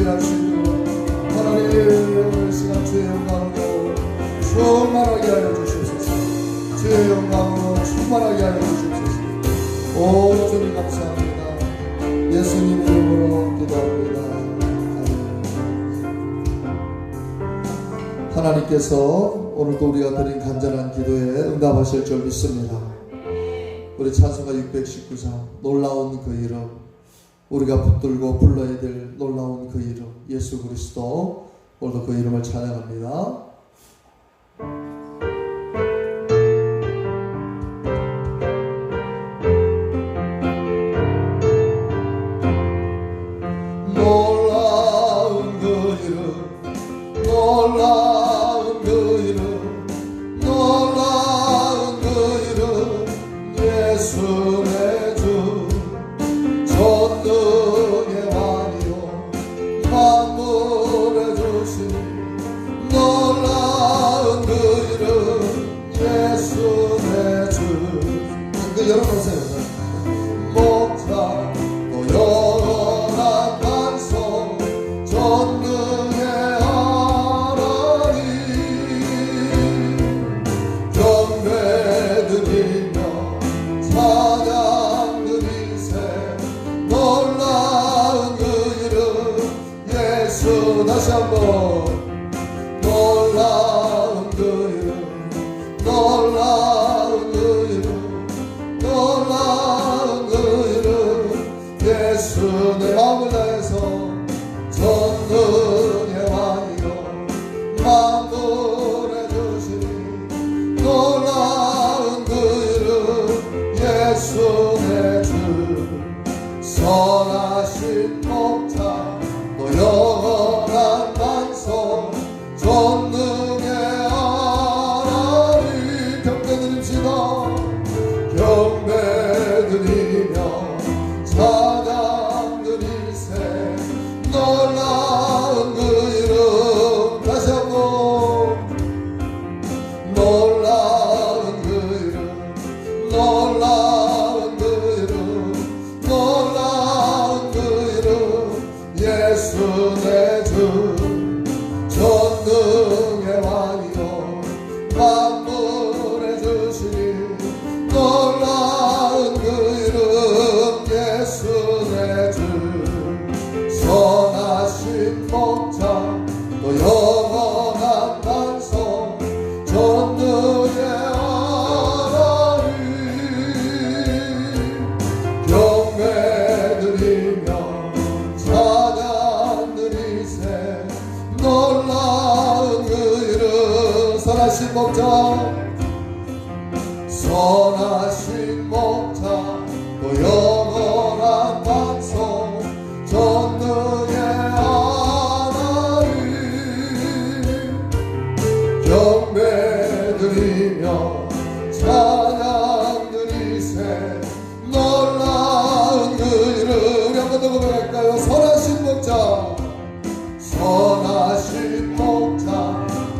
예배할 수 있도록 하나님 이 시간 주의 영광으로 충만하게 하여 주시옵소서. 주의 영광으로 충만하게 하여 주시옵소서. 오 주님 감사합니다. 예수님 이름으로 기도합니다. 하나님께서 오늘도 우리가 드린 간절한 기도에 응답하실 줄 믿습니다. 우리 찬송가 619장 놀라운 그 이름, 우리가 붙들고 불러야 될 놀라운 그 이름 예수 그리스도, 오늘도 그 이름을 찬양합니다. 놀라운 그 이름, 놀라운 그 이름, 놀라운 그 이름 예수 내 주, 전능의 왕이요 만물의 주신 놀라운 그 이름 예수 내 주. 그 열어놓으세요. 목자 또 영원한 반석 전능의 하나님, 경배 드리며 찬양 드리세 놀라운 그 이름 예수. 다시 한번 놀라운 그 이름, 놀라운 그 이름, 놀라운 그 이름 예수. 내 마음을 다해서 전능의 왕이요 만물의 주시니 놀라운 그 이름 예수 내 주. 선하신 목자 또 영원한 반석 전능의 하나님, 경배 드립시다. 경배 드리며 찬양 드리세 놀라운 그 이름. 다시 한번 놀라운 그 이름, 놀라운 그 이름, 놀라운 그 이름 예수 내 주, 전능의 왕이요 만물의 주시니 놀라운 그 이름 예수 내 주. 선하신 목자 또 영원한 반석 전능의 하나님, 경배 드리며 찬양 드리세 놀라운 그 이름. 선하신 목자, 선하신 목자 또 영원한 반석 전능의 하나님, 경배 드리며 찬양 드리세 놀라운 그 이름. 우리 한번 더 고백할까요? 선하신 목자, 선하신 목자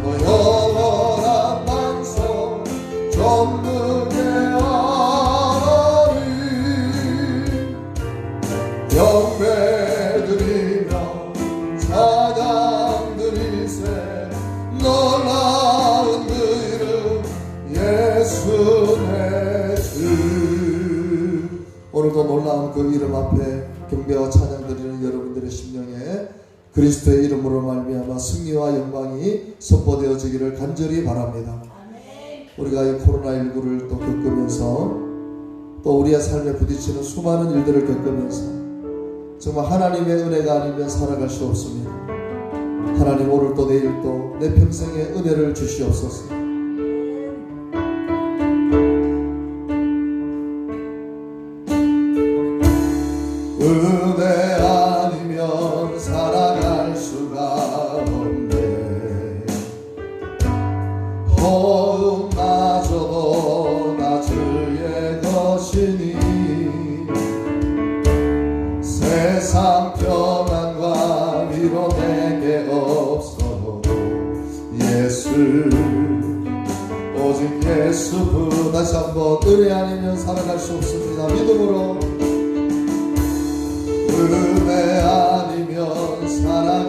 또 영원한 반석 전능의 하나님, 경배 드리며 찬양 드리세 놀라운 그 이름 예수 내 주. 오늘도 놀라운 그 이름 앞에 경배와 찬양 드리는 여러분들의 심령에 그리스도의 이름으로 말미암아 승리와 영광이 선포되어지기를 간절히 바랍니다. 우리가 이 코로나19를 또 겪으면서 또 우리의 삶에 부딪히는 수많은 일들을 겪으면서 정말 하나님의 은혜가 아니면 살아갈 수 없습니다. 하나님 오늘 또 내일 또 내 평생의 은혜를 주시옵소서. 은혜 아니면 살아갈 수가 없네. 호흡마저도 나 주의 것이니 세상 평안과 위로 내게 없어도 예수, 오직 예수뿐. 다시 한번 은혜 아니면 살아갈 수 없습니다. 믿음으로 은혜 아니면 살아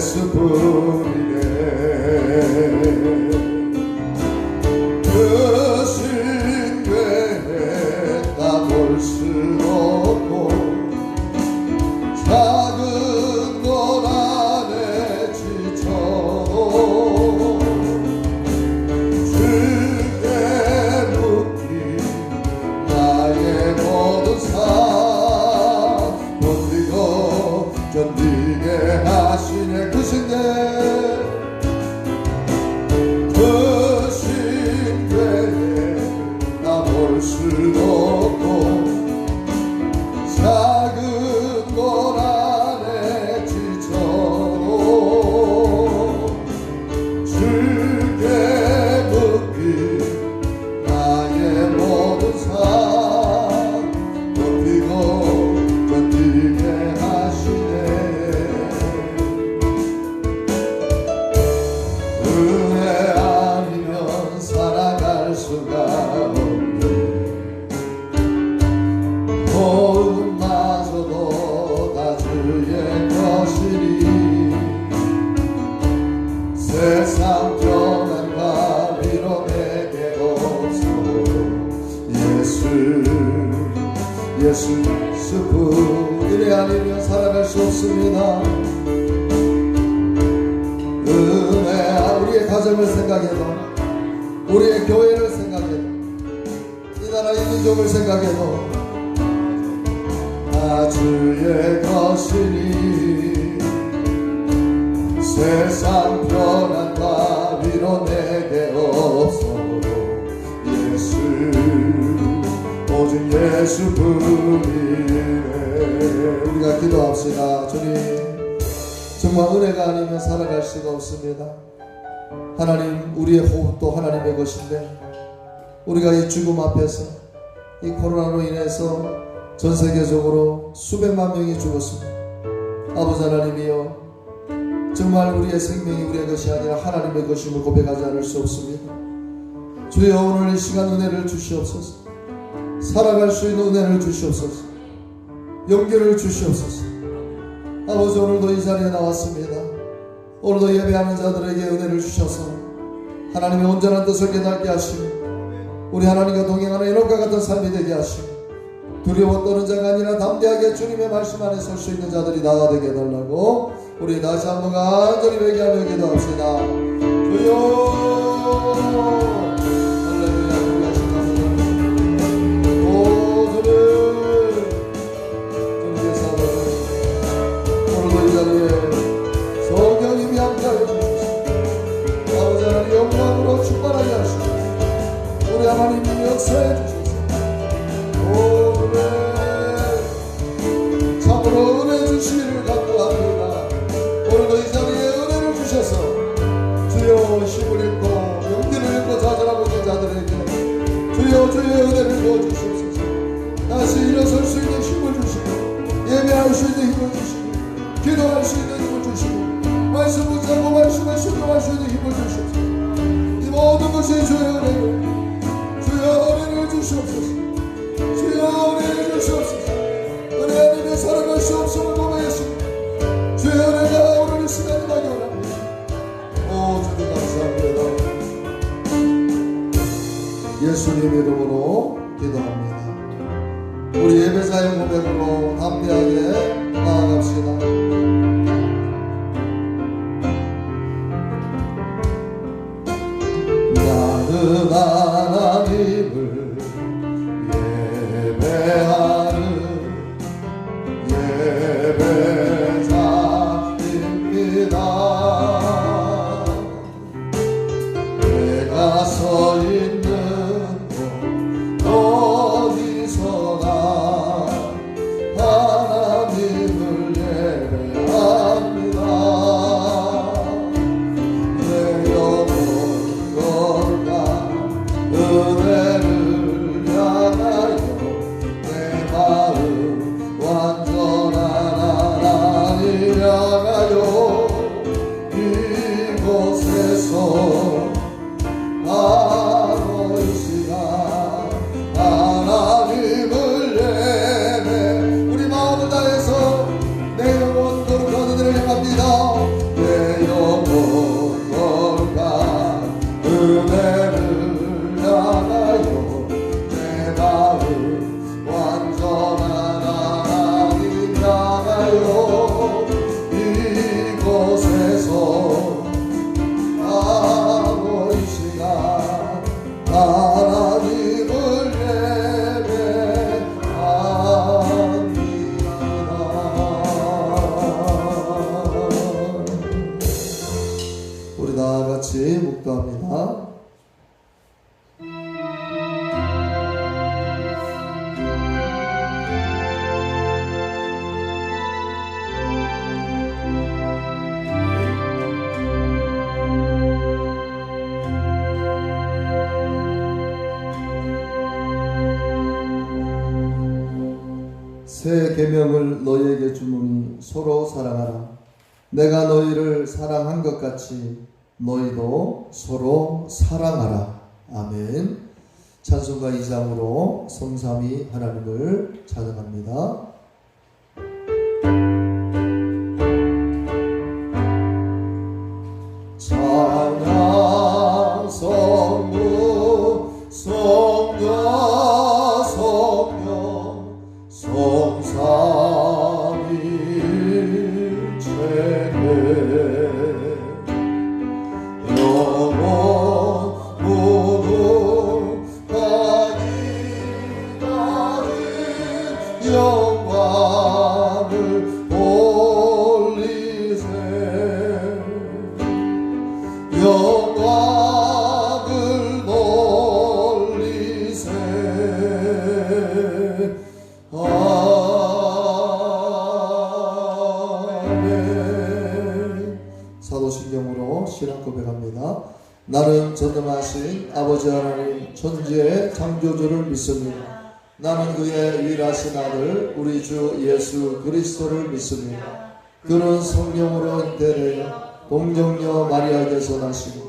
예수뿐이네. 그 신괴에 가볼 수 없고 작은 것 안에 지쳐도 주께 묻기 나의 모든 삶 버티고 견디게 하시네. 그 신뢰 그 신뢰에 나 볼 수도 없고 작은 것 안에 지쳐도 주께 묻기 나의 모든 삶 버티고 견디게 하시네. 은혜 아니면 살아갈 수가 없네. 모든마저도 다 주의 것이니 세상 평안과 위로 내게 없어. 예수뿐 은혜 아니면 살아갈 수 없습니다. 은혜 우리의 가정을 생각해도 우리의 교회를 생각해도 이 나라의 민족을 생각해도 다 주의 것이니 세상 평안과 위로 내게 없어도 오직 예수뿐이네. 우리가 기도합시다. 주님 정말 은혜가 아니면 살아갈 수가 없습니다. 하나님 우리의 호흡도 하나님의 것인데 우리가 이 죽음 앞에서 이 코로나로 인해서 전 세계적으로 수백만 명이 죽었습니다. 아버지 하나님이여 정말 우리의 생명이 우리의 것이 아니라 하나님의 것임을 고백하지 않을 수 없습니다. 주여 오늘 이 시간 은혜를 주시옵소서. 살아갈 수 있는 은혜를 주시옵소서. 용기를 주시옵소서. 아버지 오늘도 이 자리에 나왔습니다. 오늘도 예배하는 자들에게 은혜를 주셔서 하나님의 온전한 뜻을 깨닫게 하시고 우리 하나님과 동행하는 에녹과 같은 삶이 되게 하시고 두려워 떠는 자가 아니라 담대하게 주님의 말씀 안에 설 수 있는 자들이 나가 되게 해달라고 우리 다시 한번 간절히 회개하며 기도합시다. 주여 영광으로 충만하게 하시고 우리 하나님 역사해 주셔서 오늘 참으로 은혜 주시기를 간구합니다. 오늘도 이 자리에 은혜를 주셔서 주여 힘을 잃고 용기를 잃고 좌절하고 있는 자들에게 주여 주의 은혜를 부어주시옵소서. 다시 일어설 수 있는 힘을 주시고 예배할 수 있는 힘을 주시고 기도할 수 있는 힘을 주시고 말씀 붙잡고 말씀에 순종할 수 있는 힘을 주시옵소서. 모든 것이 주의 은혜를 주시옵소서. 주여 은혜를 주시옵소서. 은혜 아니면 살아갈 수 없음을 고백했습니다. 주의 은혜가 오늘 이 시간에 나게 원합니다. 오 주님 감사합니다. 예수님 이름으로 기도합니다. 우리 예배자의 고백으로 담대하게 나아갑시다. 하나님을 예배하는 예배자입니다. 내가 서 있는 곳 어디서나 하나님을 내 계명을 너희에게 주노니 서로 사랑하라. 내가 너희를 사랑한 것 같이 너희도 서로 사랑하라. 아멘. 찬송가 2장으로 성삼위 하나님을 찬양합니다. 찬양 성부 성자 성령 성삼위일체네 영원 모두 다 이가는 영광을 돌리세 영광을 돌리세 아멘. 사도신경으로 신앙 고백합니다. 나는 전능하신 아버지 하나님 천지의 창조주를 믿습니다. 나는 그의 유일하신 아들 우리 주 예수 그리스도를 믿습니다. 그는 성령으로 잉태되어 동정녀 마리아에게서 나시고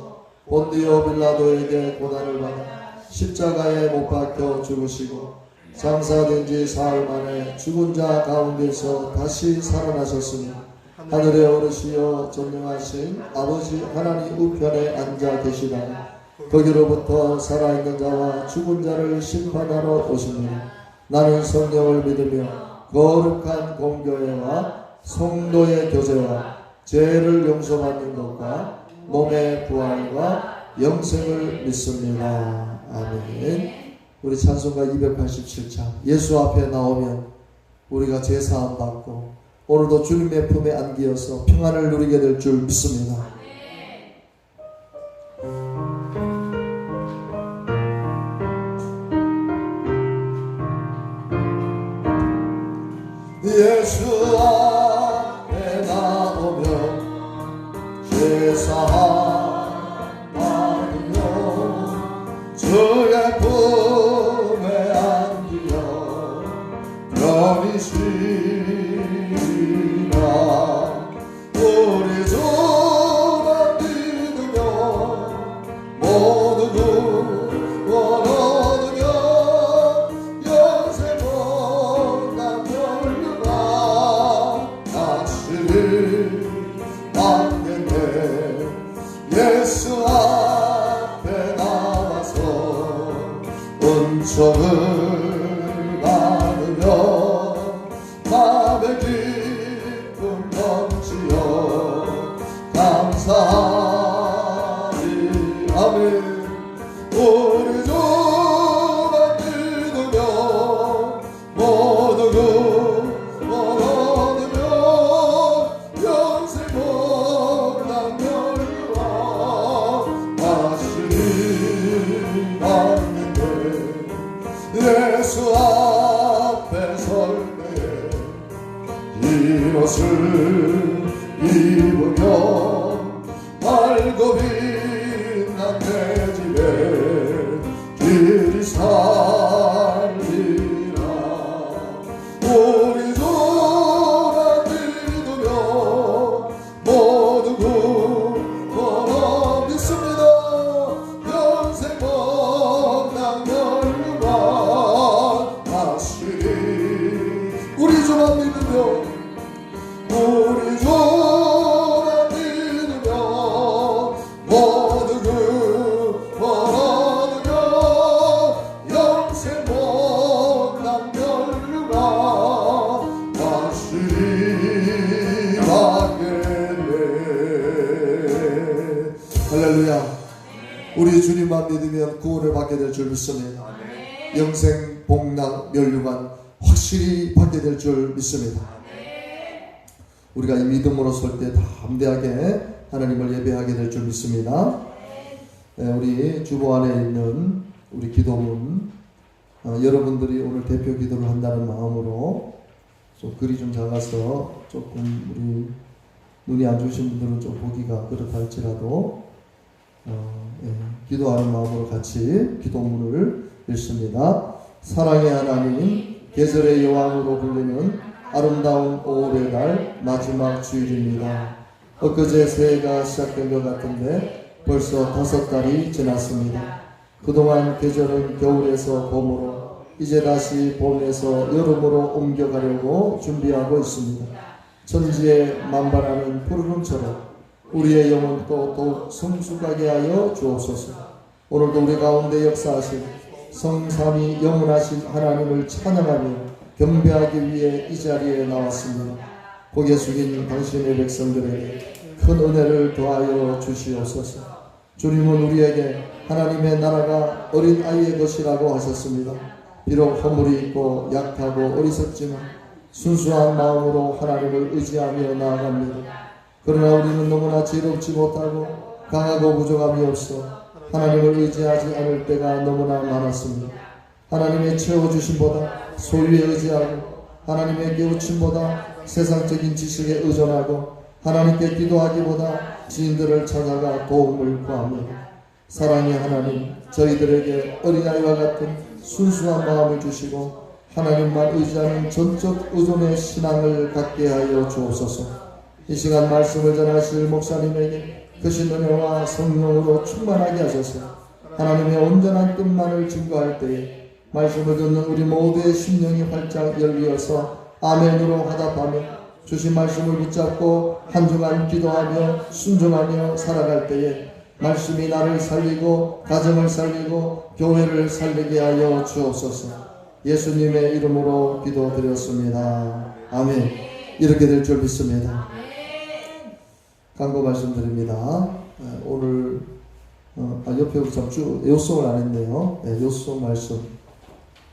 본디오 빌라도에게 고난을 받아 십자가에 못 박혀 죽으시고 장사된 지 사흘 만에 죽은 자 가운데서 다시 살아나셨으니 하늘에 오르시어 전능하신 아버지 하나님 우편에 앉아 계시다가 거기로부터 살아있는 자와 죽은 자를 심판하러 오십니다. 나는 성령을 믿으며 거룩한 공교회와 성도의 교제와 죄를 용서받는 것과 몸의 부활과 영생을 믿습니다. 아멘. 우리 찬송가 287장 예수 앞에 나오면 우리가 제사함 받고 오늘도 주님의 품에 안기어서 평안을 누리게 될 줄 믿습니다. 예수 앞에 나오면 제사함 받으며 주의 품에 안기어 편히 쉬라. 우리 주만 믿으며 모두 구원 얻으며 영생 못난 멸류관 다스릴 받겠네. 예수 앞에 나와서 은총을 받으며 마음의 기쁨 넘치어 감사하리. 아멘. 우리 주만 믿으며 모두 구원 얻으며 영생 못난 멸류관 다스림 받는데 예수 앞에 설 때에 이 옷을 입으며 밝고 빛난 내 집에 길이 살리라. 우리 주만 믿으며 모두 구원 믿습니다. 영생 못난 멸류관 다스리. 우리 주만 믿으며 우리 주만 믿으며 모두 구원 얻으며 영생 못난 멸류관 다스리 받겠네. 할렐루야. 우리 주님만 믿으면 구원을 받게 될 줄 믿습니다. 영생 복락 멸류관 확실히 받게 될 줄 믿습니다. 우리가 이 믿음으로 설 때 담대하게 하나님을 예배하게 될 줄 믿습니다. 우리 주보 안에 있는 우리 기도문 여러분들이 오늘 대표 기도를 한다는 마음으로 좀 글이 좀 작아서 조금 우리 눈이 안 좋으신 분들은 좀 보기가 그렇다 할지라도 기도하는 마음으로 같이 기도문을 읽습니다. 사랑의 하나님, 계절의 여왕으로 불리는 아름다운 5월의 날 마지막 주일입니다. 엊그제 새해가 시작된 것 같은데 벌써 5달이 지났습니다. 그동안 계절은 겨울에서 봄으로 이제 다시 봄에서 여름으로 옮겨가려고 준비하고 있습니다. 천지에 만발하는 푸르름처럼 우리의 영혼도 더욱 성숙하게 하여 주옵소서. 오늘도 우리 가운데 역사하신 성삼위 영원하신 하나님을 찬양하며 경배하기 위해 이 자리에 나왔습니다. 고개 숙인 당신의 백성들에게 큰 은혜를 더하여 주시옵소서. 주님은 우리에게 하나님의 나라가 어린 아이의 것이라고 하셨습니다. 비록 허물이 있고 약하고 어리석지만 순수한 마음으로 하나님을 의지하며 나아갑니다. 그러나 우리는 너무나 지혜롭지 못하고 강하고 부족함이 없어 하나님을 의지하지 않을 때가 너무나 많았습니다. 하나님의 채워주심보다 소유에 의지하고 하나님의 깨우침보다 세상적인 지식에 의존하고 하나님께 기도하기보다 지인들을 찾아가 도움을 구합니다. 사랑의 하나님, 저희들에게 어린아이와 같은 순수한 마음을 주시고 하나님만 의지하는 전적 의존의 신앙을 갖게 하여 주옵소서. 이 시간 말씀을 전하실 목사님에게 크신 은혜와 성령으로 충만하게 하셔서 하나님의 온전한 뜻만을 증거할 때에 말씀을 듣는 우리 모두의 심령이 활짝 열리어서 아멘으로 화답하며 주신 말씀을 붙잡고 한 주간 기도하며 순종하며 살아갈 때에 말씀이 나를 살리고 가정을 살리고 교회를 살리게 하여 주옵소서. 예수님의 이름으로 기도드렸습니다. 아멘. 이렇게 될 줄 믿습니다. 광고 말씀드립니다. 오늘 옆에 우리 요송을 안 했네요. 요송 말씀.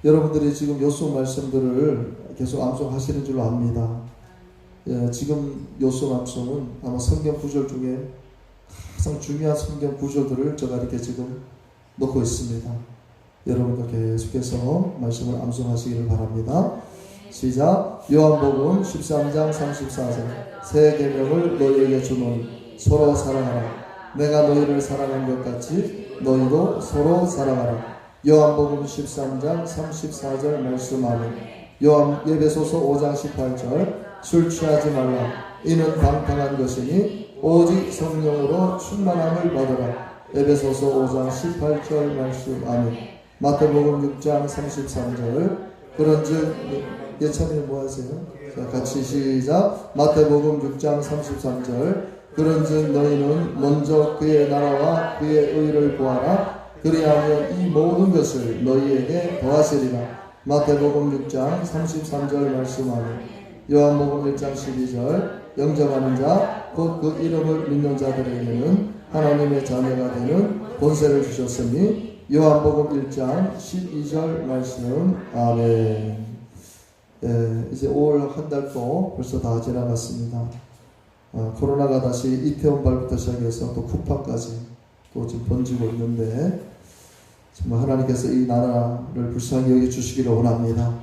여러분들이 지금 요송 말씀들을 계속 암송하시는 줄로 압니다. 지금 요송 암송은 아마 성경 구절 중에 가장 중요한 성경 구절들을 제가 이렇게 지금 놓고 있습니다. 여러분도 계속해서 말씀을 암송하시기를 바랍니다. 시작. 요한복음 13장 34절 새 계명을 너희에게 주노니 서로 사랑하라. 내가 너희를 사랑한 것 같이 너희도 서로 사랑하라. 요한복음 13장 34절 말씀 아멘. 에베소서 5장 18절 술 취하지 말라. 이는 방탕한 것이니 오직 성령으로 충만함을 받으라. 에베소서 5장 18절 말씀 아멘. 마태복음 6장 33절 그런즉 예찬이는 뭐 하세요? 자, 같이 시작. 마태복음 6장 33절 그런즉 너희는 먼저 그의 나라와 그의 의를 구하라. 그리하면 이 모든 것을 너희에게 더하시리라. 마태복음 6장 33절 말씀하니 요한복음 1장 12절 영접하는 자 곧 그 이름을 믿는 자들에게는 하나님의 자녀가 되는 권세를 주셨으니 요한복음 1장 12절 말씀 아멘. 이제 5월 한 달도 벌써 다 지나갔습니다. 코로나가 다시 이태원발부터 시작해서 또 쿠파까지 또 지금 번지고 있는데 정말 하나님께서 이 나라를 불쌍히 여겨주시기를 원합니다.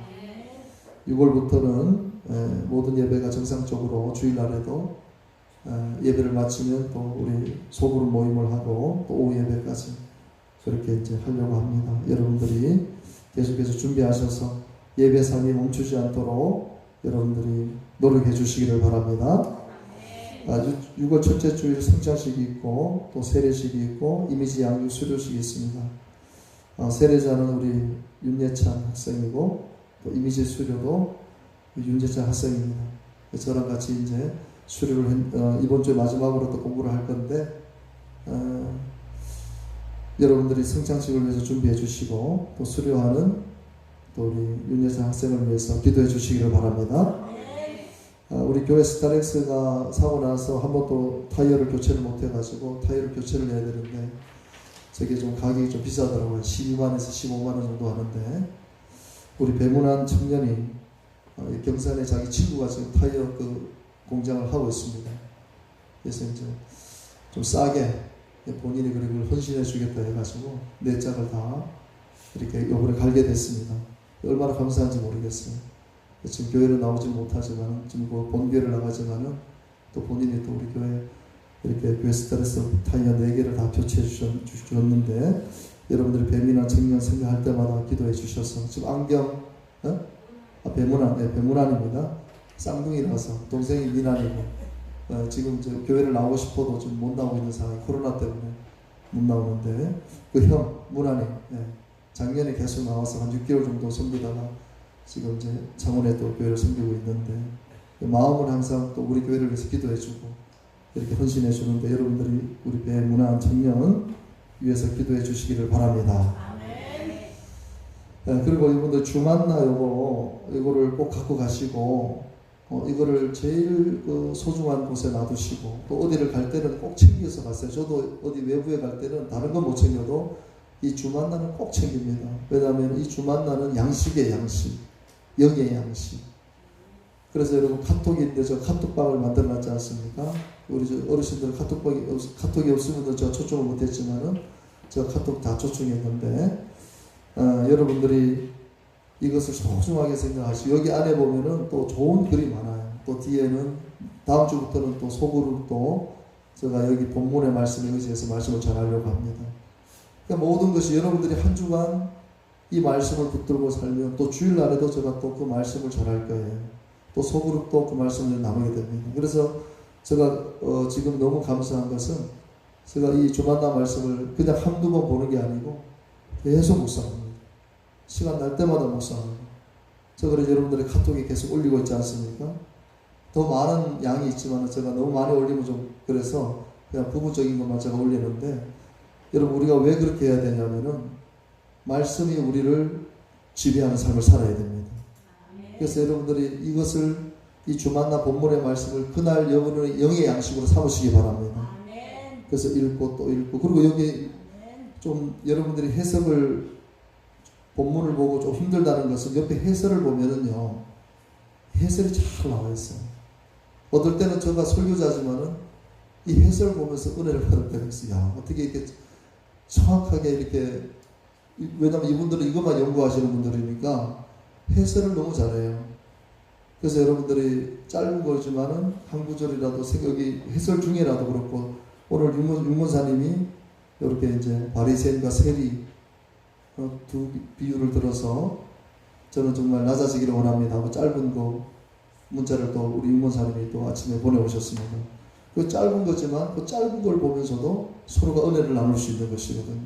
6월부터는 모든 예배가 정상적으로 주일날에도 예배를 마치면 또 우리 소그룹 모임을 하고 또 오후 예배까지 그렇게 이제 하려고 합니다. 여러분들이 계속해서 준비하셔서 예배 삶이 멈추지 않도록 여러분들이 노력해 주시기를 바랍니다. 6월 첫째 주일 성찬식이 있고 또 세례식이 있고 이미지 양육 수료식이 있습니다. 세례자는 우리 윤예찬 학생이고 또 이미지 수료도 윤예찬 학생입니다. 저랑 같이 이제 수료를 이번 주 마지막으로 또 공부를 할 건데 여러분들이 성찬식을 위해서 준비해 주시고 또 수료하는 또 우리 윤예찬 학생을 위해서 기도해 주시기를 바랍니다. 우리 교회 스타렉스가 사고 나서 한 번도 타이어를 교체를 못 해가지고 타이어를 교체를 해야 되는데 저게 좀 가격이 좀 비싸더라고요. 12만에서 15만원 정도 하는데 우리 배문한 청년이 경산에 자기 친구가 지금 타이어 그 공장을 하고 있습니다. 그래서 이제 좀 싸게 본인이 그걸 헌신해 주겠다 해가지고 네 짝을 다 이렇게 이번에 갈게 됐습니다. 얼마나 감사한지 모르겠어요. 지금 교회를 나오지 못하지만 지금 본교회를 나가지만은 또 본인이 또 우리 교회 이렇게 교회 스타일에서 타이어 4개를 다 교체해 주셨는데 여러분들이 배민한 청년 생각할 때마다 기도해 주셔서 지금 안경 배문안, 배문안입니다. 쌍둥이라서 동생이 미남이고 지금 저 교회를 나오고 싶어도 좀 못 나오고 있는 상황이 코로나 때문에 못 나오는데 그 형 문안이 작년에 계속 나와서 한 6개월 정도 섬기다가 지금 이제 창원에 또 교회를 섬기고 있는데 마음은 항상 또 우리 교회를 위해서 기도해주고 이렇게 헌신해 주는데 여러분들이 우리 배 문안 청년 위해서 기도해 주시기를 바랍니다. 그리고 이분들 주만나 이거를 꼭 갖고 가시고 이거를 제일 소중한 곳에 놔두시고 또 어디를 갈 때는 꼭 챙겨서 갔어요. 저도 어디 외부에 갈 때는 다른 건 못 챙겨도 이 주만나는 꼭 챙깁니다. 왜냐하면 이 주만나는 양식의 양식, 영의 양식. 그래서 여러분 카톡이 있는데 저 카톡방을 만들어놨지 않습니까? 우리 저 어르신들 카톡이 없으면 저 초청을 못했지만은 저 카톡 다 초청했는데 여러분들이 이것을 소중하게 생각하시고 여기 안에 보면은 또 좋은 글이 많아요. 또 뒤에는 다음 주부터는 또 소그룹도 제가 여기 본문의 말씀에 의지해서 말씀을 전하려고 합니다. 그러니까 모든 것이 여러분들이 한 주간 이 말씀을 붙들고 살면 또 주일날에도 제가 또 그 말씀을 전할 거예요. 또 소그룹도 그 말씀을 나누게 됩니다. 그래서 제가 지금 너무 감사한 것은 제가 이 주만나 말씀을 그냥 한두 번 보는 게 아니고 계속 묵상합니다. 시간 날 때마다 묵상합니다. 저 그래서 여러분들의 카톡에 계속 올리고 있지 않습니까? 더 많은 양이 있지만 제가 너무 많이 올리면 좀 그래서 그냥 부분적인 것만 제가 올리는데 여러분 우리가 왜 그렇게 해야 되냐면은 말씀이 우리를 지배하는 삶을 살아야 됩니다. 그래서 여러분들이 이것을 이 주만나 본문의 말씀을 그날 영의 양식으로 삼으시기 바랍니다. 그래서 읽고 또 읽고 그리고 여기 좀 여러분들이 해석을 본문을 보고 좀 힘들다는 것은 옆에 해설을 보면은요 해설이 잘 나와 있어요. 어떨 때는 제가 설교자지만은 이 해설을 보면서 은혜를 받을 때가 있어요. 야, 어떻게 이렇게 정확하게 이렇게 왜냐면 이분들은 이것만 연구하시는 분들이니까 해설을 너무 잘해요. 그래서 여러분들이 짧은 거지만은 한 구절이라도 여기 해설 중에라도 그렇고 오늘 윤문사님이 이렇게 이제 바리새인과 세리 두 비유를 들어서 저는 정말 낮아지기를 원합니다 하고 짧은 거 문자를 또 우리 윤문사님이 또 아침에 보내오셨습니다. 그 짧은 거지만 그 짧은 걸 보면서도 서로가 은혜를 나눌 수 있는 것이거든요.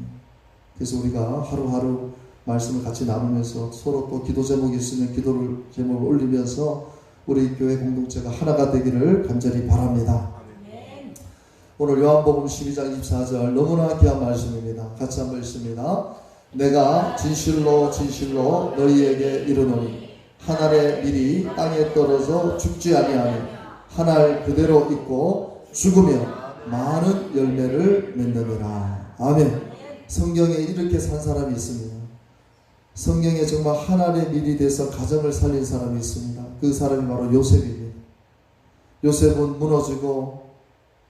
그래서 우리가 하루하루 말씀을 같이 나누면서 서로 또 기도 제목이 있으면 기도를 제목을 올리면서 우리 교회 공동체가 하나가 되기를 간절히 바랍니다. 오늘 요한복음 12장 24절 너무나 귀한 말씀입니다. 같이 한번 읽습니다. 내가 진실로 진실로 너희에게 이르노니 한 알의 밀이 땅에 떨어져 죽지 아니하며 한 알 그대로 있고 죽으면 많은 열매를 맺느니라. 아멘. 성경에 이렇게 산 사람이 있습니다. 성경에 정말 한 알의 밀이 돼서 가정을 살린 사람이 있습니다. 그 사람이 바로 요셉입니다. 요셉은 무너지고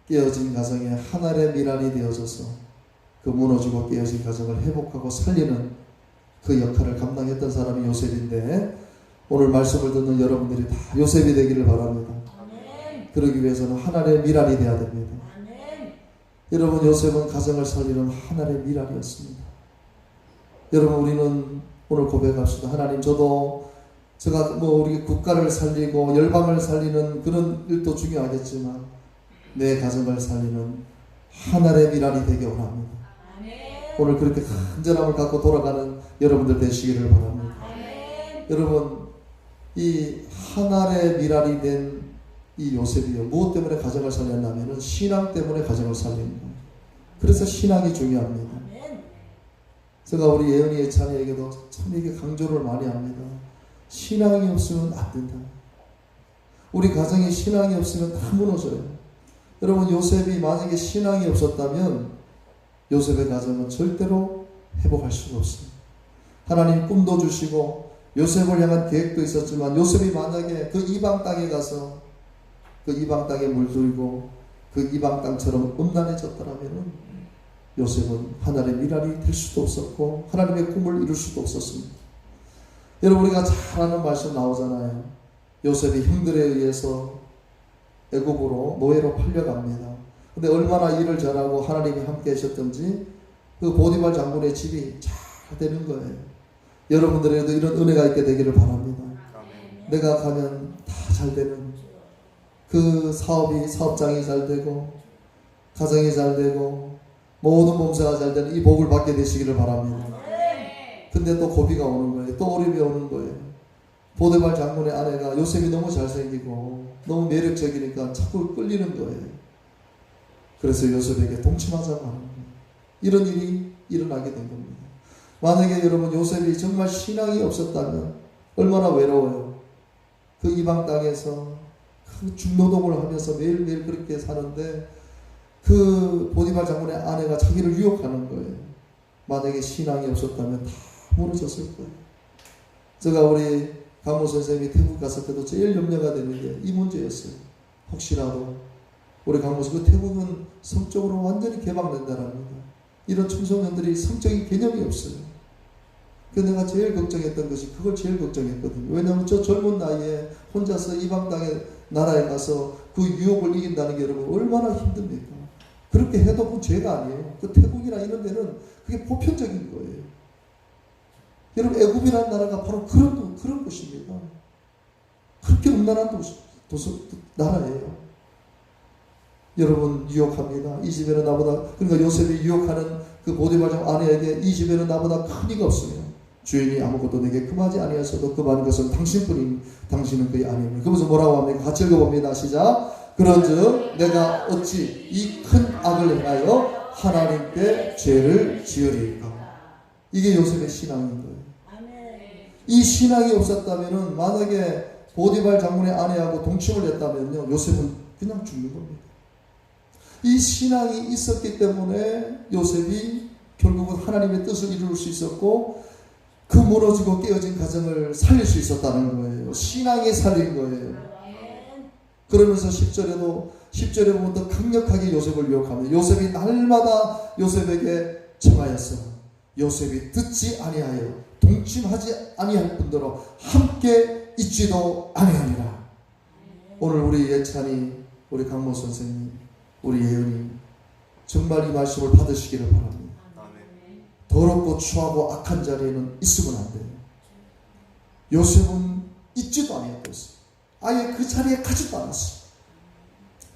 깨어진 가정에 한 알의 밀안이 되어져서 그 무너지고 깨어진 가정을 회복하고 살리는 그 역할을 감당했던 사람이 요셉인데 오늘 말씀을 듣는 여러분들이 다 요셉이 되기를 바랍니다. 그러기 위해서는 한 알의 밀안이 되어야 됩니다. 여러분 요셉은 가정을 살리는 한 알의 밀안이었습니다. 여러분 우리는 오늘 고백합시다. 하나님 제가 우리 국가를 살리고 열방을 살리는 그런 일도 중요하겠지만 내 가정을 살리는 한 알의 밀안이 되기 원합니다. 오늘 그렇게 간절함을 갖고 돌아가는 여러분들 되시기를 바랍니다. 여러분 이 한 알의 밀안이 된 이 요셉이요 무엇 때문에 가정을 살렸냐면은 신앙 때문에 가정을 살리는 거예요. 그래서 신앙이 중요합니다. 제가 우리 예언이의 자녀에게도 참 이게 강조를 많이 합니다. 신앙이 없으면 안 된다. 우리 가정에 신앙이 없으면 다 무너져요. 여러분 요셉이 만약에 신앙이 없었다면 요셉의 가정은 절대로 회복할 수가 없습니다. 하나님 꿈도 주시고 요셉을 향한 계획도 있었지만 요셉이 만약에 그 이방 땅에 가서 그 이방 땅에 물들고 그 이방 땅처럼 음란해졌더라면 요셉은 하나님의 미랄이 될 수도 없었고 하나님의 꿈을 이룰 수도 없었습니다. 여러분 우리가 잘 아는 말씀 나오잖아요. 요셉이 형들에 의해서 애굽으로 노예로 팔려갑니다. 근데 얼마나 일을 잘하고 하나님이 함께 하셨던지 그 보디발 장군의 집이 잘 되는 거예요. 여러분들에게도 이런 은혜가 있게 되기를 바랍니다. 내가 가면 다 잘 되는 그 사업장이 잘 되고 가정이 잘 되고 모든 몸새가 잘 되는 이 복을 받게 되시기를 바랍니다. 근데 또 고비가 오는 거예요. 또 어려움이 오는 거예요. 보디발 장군의 아내가 요셉이 너무 잘생기고 너무 매력적이니까 자꾸 끌리는 거예요. 그래서 요셉에게 동침하자고 하는 거예요. 이런 일이 일어나게 된 겁니다. 만약에 여러분 요셉이 정말 신앙이 없었다면 얼마나 외로워요. 그 이방 땅에서 그 중노동을 하면서 매일매일 그렇게 사는데 그 보디발 장군의 아내가 자기를 유혹하는 거예요. 만약에 신앙이 없었다면 다 무너졌을 거예요. 제가 우리 강모 선생님이 태국 갔을 때도 제일 염려가 되는 게 이 문제였어요. 혹시라도 우리 강모 선생님, 태국은 성적으로 완전히 개방된다랍니다. 이런 청소년들이 성적인 개념이 없어요. 그래서 내가 제일 걱정했던 것이 그걸 제일 걱정했거든요. 왜냐하면 저 젊은 나이에 혼자서 이방 땅의 나라에 가서 그 유혹을 이긴다는 게 여러분 얼마나 힘듭니까? 그렇게 해도 그 죄가 아니에요. 그 태국이나 이런 데는 그게 보편적인 거예요. 여러분 애굽이라는 나라가 바로 그런 것입니다. 그렇게 음란한 나라예요. 여러분 유혹합니다. 이 집에는 나보다, 그러니까 요셉이 유혹하는 그 보디발 장군 아내에게 이 집에는 나보다 큰 이가 없으며 주인이 아무것도 내게 금하지 아니하셔도 금하는 것은 당신은 그의 아내입니다. 그러면서 뭐라고 합니까? 같이 읽어봅니다. 시작. 그런즉 내가 어찌 이 큰 악을 행하여 하나님께 죄를 지으리까? 이게 요셉의 신앙인 거예요. 이 신앙이 없었다면 만약에 보디발 장군의 아내하고 동침을 했다면요, 요셉은 그냥 죽는 겁니다. 이 신앙이 있었기 때문에 요셉이 결국은 하나님의 뜻을 이룰 수 있었고 그 무너지고 깨어진 가정을 살릴 수 있었다는 거예요. 신앙이 살린 거예요. 그러면서 10절에 보면 더 강력하게 요셉을 유혹합니다. 요셉이 날마다 요셉에게 청하였어. 요셉이 듣지 아니하여 동침하지 아니할 뿐더러 함께 있지도 아니하니라. 오늘 우리 예찬이, 우리 강모 선생님, 우리 예은이 정말 이 말씀을 받으시기를 바랍니다. 더럽고 추하고 악한 자리에는 있으면 안 돼요. 요셉은 있지도 아니었어요. 아예 그 자리에 가지도 않았어요.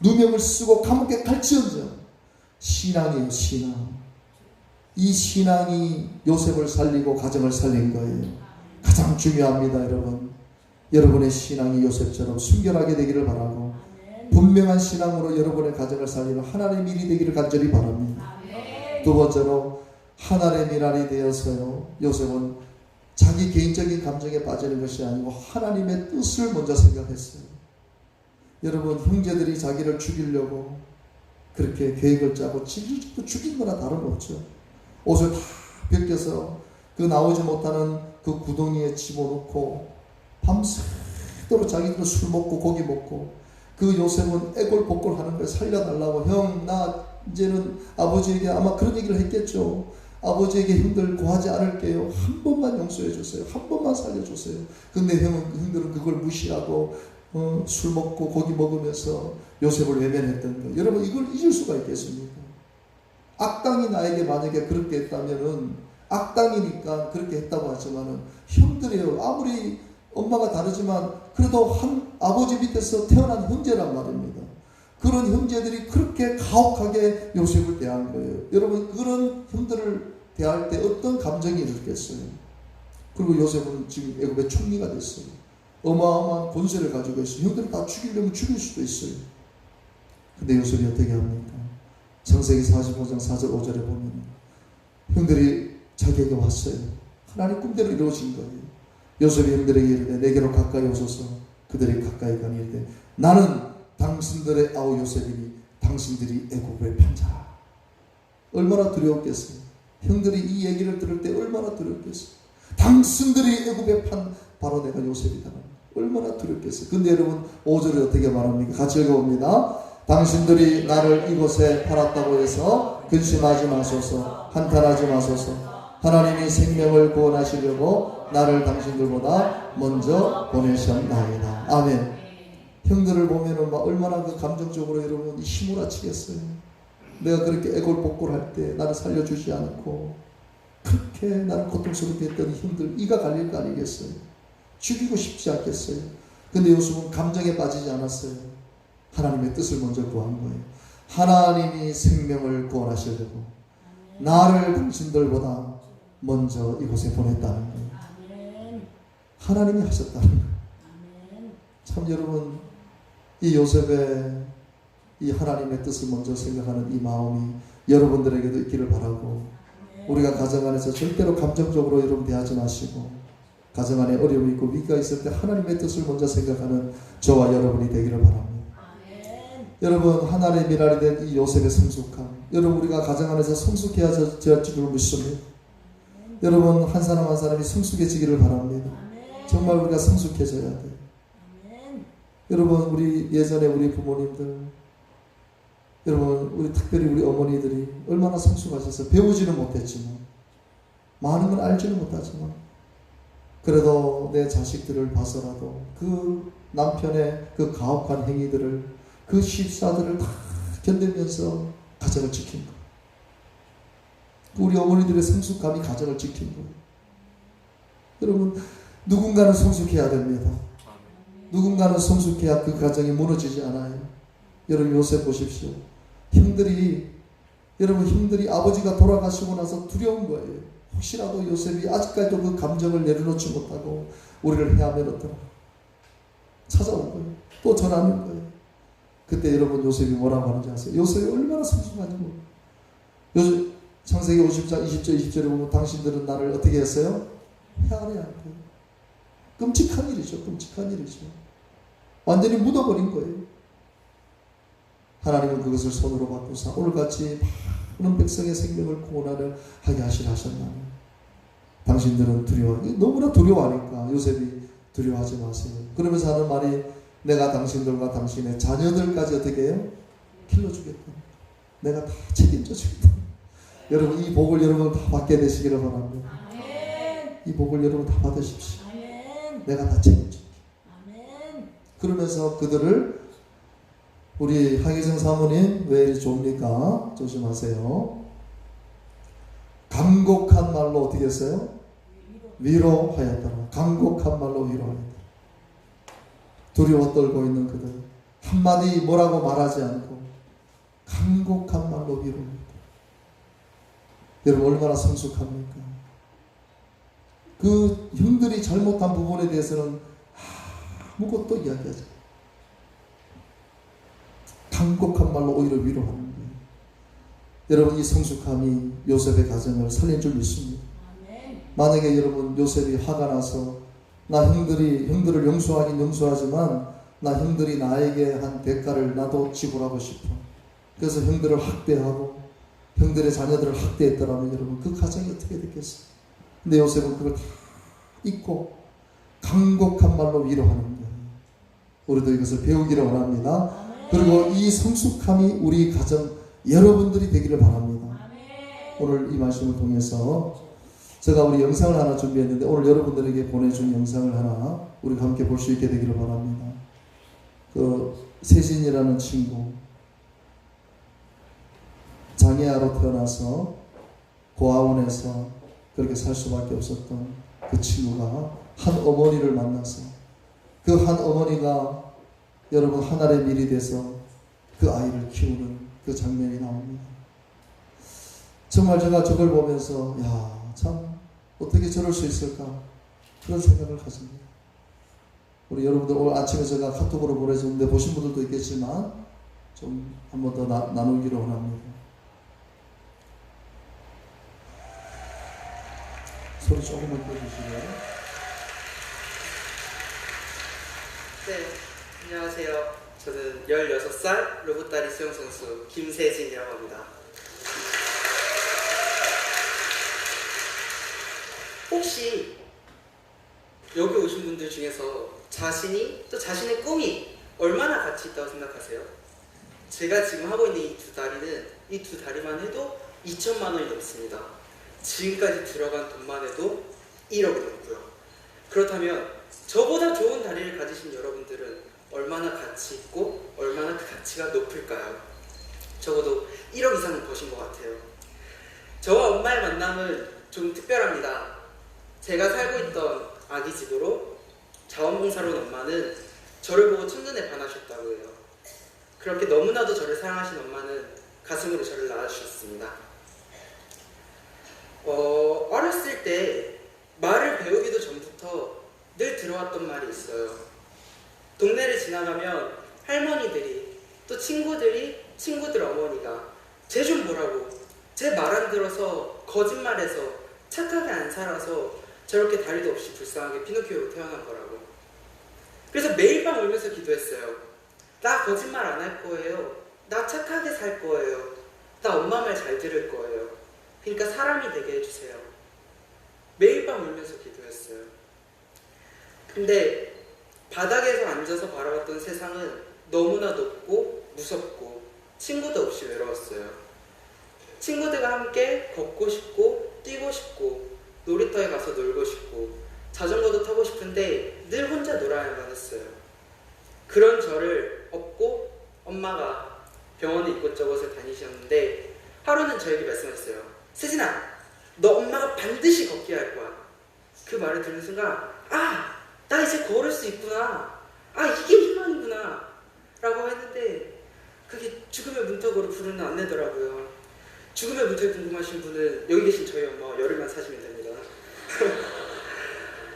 누명을 쓰고 감옥에 갈지언정 신앙이에요. 신앙. 이 신앙이 요셉을 살리고 가정을 살린 거예요. 가장 중요합니다. 여러분, 여러분의 신앙이 요셉처럼 순결하게 되기를 바라고 분명한 신앙으로 여러분의 가정을 살리는 하나님의 일이 되기를 간절히 바랍니다. 두 번째로 하나님의 미랄이 되어서요, 요셉은 자기 개인적인 감정에 빠지는 것이 아니고 하나님의 뜻을 먼저 생각했어요. 여러분, 형제들이 자기를 죽이려고 그렇게 계획을 짜고 죽인 거나 다름없죠. 옷을 다 벗겨서 그 나오지 못하는 그 구덩이에 집어넣고 밤새도록 자기들은 술 먹고 고기 먹고, 그 요셉은 애골복골 하는 걸 살려달라고, 형 나 이제는 아버지에게 아마 그런 얘기를 했겠죠. 아버지에게 형들 고하지 않을게요. 한 번만 용서해 주세요. 한 번만 살려주세요. 근데 형들은 그걸 무시하고 술 먹고 고기 먹으면서 요셉을 외면했던 거. 여러분, 이걸 잊을 수가 있겠습니까? 악당이 나에게 만약에 그렇게 했다면은, 악당이니까 그렇게 했다고 하지만은 형들이에요. 아무리 엄마가 다르지만 그래도 한 아버지 밑에서 태어난 형제란 말입니다. 그런 형제들이 그렇게 가혹하게 요셉을 대한 거예요. 여러분, 그런 형들을 대할 때 어떤 감정이 들겠어요? 그리고 요셉은 지금 애굽의 총리가 됐어요. 어마어마한 권세를 가지고 있어요. 형들을 다 죽이려면 죽일 수도 있어요. 근데 요셉이 어떻게 합니까? 창세기 45장 4절 5절에 보면 형들이 자기에게 왔어요. 하나님 꿈대로 이루어진 거예요. 요셉이 형들에게 이르되 내게로 가까이 오소서. 그들이 가까이 가니 이르되 나는 당신들의 아우 요셉이니 당신들이 애굽을 판자라. 얼마나 두려웠겠어요. 형들이 이 얘기를 들을 때 얼마나 두렵겠어요. 당신들이 애굽에 판 바로 내가 요셉이다. 얼마나 두렵겠어요. 근데 여러분 5절에 어떻게 말합니까? 같이 읽어봅니다. 당신들이 나를 이곳에 팔았다고 해서 근심하지 마소서. 한탄하지 마소서. 하나님이 생명을 구원하시려고 나를 당신들보다 먼저 보내셨나이다. 아멘. 형들을 보면은 막 얼마나 그 감정적으로 여러분 휘몰아치겠어요. 내가 그렇게 애골복골 할 때 나를 살려주지 않고 그렇게 나를 고통스럽게 했던 형들 이가 갈릴 거 아니겠어요? 죽이고 싶지 않겠어요? 근데 요셉은 감정에 빠지지 않았어요. 하나님의 뜻을 먼저 구한 거예요. 하나님이 생명을 구원하시려고 나를 당신들보다 먼저 이곳에 보냈다는 거예요. 하나님이 하셨다는 거예요. 참 여러분, 이 요셉의 이 하나님의 뜻을 먼저 생각하는 이 마음이 여러분들에게도 있기를 바라고, 우리가 가정 안에서 절대로 감정적으로 여러분 대하지 마시고, 가정 안에 어려움이 있고 위기가 있을 때 하나님의 뜻을 먼저 생각하는 저와 여러분이 되기를 바랍니다. 여러분, 하나님의 미랄이 된 이 요셉의 성숙함, 여러분 우리가 가정 안에서 성숙해야 될 줄을 믿습니다. 여러분, 한 사람 한 사람이 성숙해지기를 바랍니다. 정말 우리가 성숙해져야 돼요. 여러분, 우리 예전에 우리 부모님들, 여러분 우리 특별히 우리 어머니들이 얼마나 성숙하셔서 배우지는 못했지만, 많은 걸 알지는 못하지만, 그래도 내 자식들을 봐서라도 그 남편의 그 가혹한 행위들을, 그 실사들을 다 견디면서 가정을 지킨 거예요. 우리 어머니들의 성숙함이 가정을 지킨 거예요. 여러분, 누군가는 성숙해야 됩니다. 누군가는 성숙해야 그 가정이 무너지지 않아요. 여러분, 요셉 보십시오. 형들이 아버지가 돌아가시고 나서 두려운 거예요. 혹시라도 요셉이 아직까지도 그 감정을 내려놓지 못하고 우리를 헤아메었더라. 찾아온 거예요. 또 전하는 거예요. 그때 여러분, 요셉이 뭐라고 하는지 아세요? 요셉이 얼마나 성숙한지 모르겠어요. 창세기 50장 20절 20절에 보면 당신들은 나를 어떻게 했어요? 헤아려야 한 거예요. 끔찍한 일이죠. 끔찍한 일이죠. 완전히 묻어버린 거예요. 하나님은 그것을 손으로 바꾸사 오늘같이 많은 백성의 생명을 구원하게 하시려 하셨나니 당신들은 너무나 두려워하니까 요셉이 두려워하지 마세요. 그러면서 하는 말이, 내가 당신들과 당신의 자녀들까지 어떻게 해요? 길러주겠다. 내가 다 책임져 주겠다. 여러분, 이 복을 여러분 다 받게 되시기를 바랍니다. 이 복을 여러분 다 받으십시오. 내가 다 책임져. 그러면서 그들을, 우리 하기정 사모님 왜 이리 좋습니까? 조심하세요. 간곡한 말로 어떻게 했어요? 위로하였더라. 간곡한 말로 위로하였다. 두려워 떨고 있는 그들, 한마디 뭐라고 말하지 않고 간곡한 말로 위로합니다. 여러분, 얼마나 성숙합니까? 그 형들이 잘못한 부분에 대해서는 아무것도 이야기하지 않아요. 간곡한 말로 오히려 위로하는 거예요. 여러분, 이 성숙함이 요셉의 가정을 살린 줄 믿습니다. 만약에 여러분, 요셉이 화가 나서 나 형들을 용서하긴 용서하지만 나 형들이 나에게 한 대가를 나도 지불하고 싶어, 그래서 형들을 학대하고 형들의 자녀들을 학대했더라면 여러분, 그 가정이 어떻게 됐겠어요? 근데 요셉은 그걸 다 잊고 간곡한 말로 위로하는 거예요. 우리도 이것을 배우기를 원합니다. 그리고 이 성숙함이 우리 가정 여러분들이 되기를 바랍니다. 오늘 이 말씀을 통해서 제가 우리 영상을 하나 준비했는데, 오늘 여러분들에게 보내준 영상을 하나 우리가 함께 볼 수 있게 되기를 바랍니다. 그 세진이라는 친구, 장애아로 태어나서 고아원에서 그렇게 살 수밖에 없었던 그 친구가 한 어머니를 만나서, 그 한 어머니가 여러분 하늘의 밀이 돼서 그 아이를 키우는 그 장면이 나옵니다. 정말 제가 저걸 보면서 참 어떻게 저럴 수 있을까, 그런 생각을 가집니다. 우리 여러분들 오늘 아침에 제가 카톡으로 보내줬는데 보신 분들도 있겠지만 좀 한 번 더 나누기로 원합니다. 소리 조금만 꺼주시고요. 네, 안녕하세요. 저는 16살 로봇다리 수영 선수 김세진이라고 합니다. 혹시 여기 오신 분들 중에서 자신이, 또 자신의 꿈이 얼마나 가치 있다고 생각하세요? 제가 지금 하고 있는 이 두 다리는, 이 두 다리만 해도 2천만 원이 넘습니다. 지금까지 들어간 돈만 해도 1억이 넘고요. 그렇다면 저보다 좋은 다리를 가지신 여러분들은 얼마나 가치 있고 얼마나 그 가치가 높을까요? 적어도 1억 이상은 버신 것 같아요. 저와 엄마의 만남은 좀 특별합니다. 제가 살고 있던 아기 집으로 자원봉사로 온 엄마는 저를 보고 첫눈에 반하셨다고 해요. 그렇게 너무나도 저를 사랑하신 엄마는 가슴으로 저를 낳아주셨습니다. 어렸을 때 말을 배우기도 전부터 늘 들어왔던 말이 있어요. 동네를 지나가면 할머니들이 또 친구들 어머니가 쟤 좀 보라고, 쟤 말 안 들어서 거짓말해서 착하게 안 살아서 저렇게 다리도 없이 불쌍하게 피노키오로 태어난 거라고. 그래서 매일 밤 울면서 기도했어요. 나 거짓말 안 할 거예요. 나 착하게 살 거예요. 나 엄마 말 잘 들을 거예요. 그러니까 사람이 되게 해주세요. 매일 밤 울면서 기도했어요. 근데 바닥에서 앉아서 바라봤던 세상은 너무나 높고 무섭고 친구도 없이 외로웠어요. 친구들과 함께 걷고 싶고 뛰고 싶고 놀이터에 가서 놀고 싶고 자전거도 타고 싶은데 늘 혼자 놀아야만 했어요. 그런 저를 업고 엄마가 병원에 이곳저곳을 다니셨는데 하루는 저에게 말씀하셨어요. 세진아, 너 엄마가 반드시 걷게 할 거야. 그 말을 들은 순간 나 이제 걸을 수 있구나. 이게 희망이구나 라고 했는데 그게 죽음의 문턱으로 부르는 안내더라고요. 죽음의 문턱이 궁금하신 분은 여기 계신 저희 엄마와 열흘만 사시면 됩니다.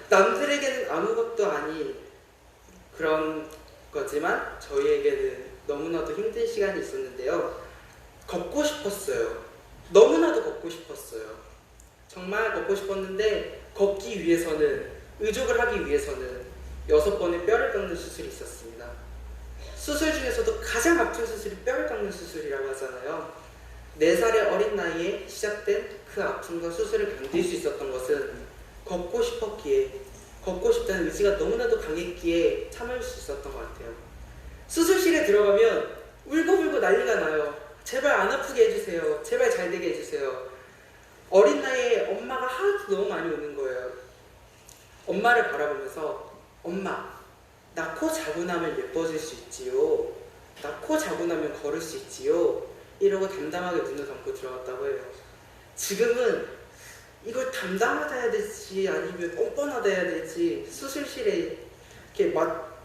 남들에게는 아무것도 아닌 그런 거지만 저희에게는 너무나도 힘든 시간이 있었는데요. 걷고 싶었어요. 너무나도 걷고 싶었어요. 정말 걷고 싶었는데 걷기 위해서는, 의족을 하기 위해서는 6번의 뼈를 깎는 수술이 있었습니다. 수술 중에서도 가장 아픈 수술이 뼈를 깎는 수술이라고 하잖아요. 4살의 어린 나이에 시작된 그 아픔과 수술을 견딜 수 있었던 것은 걷고 싶었기에, 걷고 싶다는 의지가 너무나도 강했기에 참을 수 있었던 것 같아요. 수술실에 들어가면 울고불고 난리가 나요. 제발 안 아프게 해주세요. 제발 잘 되게 해주세요. 어린 나이에 엄마가 하도 너무 많이 우는 거예요. 엄마를 바라보면서 엄마, 나 코 자고 나면 예뻐질 수 있지요. 나 코 자고 나면 걸을 수 있지요. 이러고 담담하게 눈을 감고 들어갔다고 해요. 지금은 이걸 담담하다 해야 될지 아니면 뻔뻔하다 해야 될지 수술실에 이렇게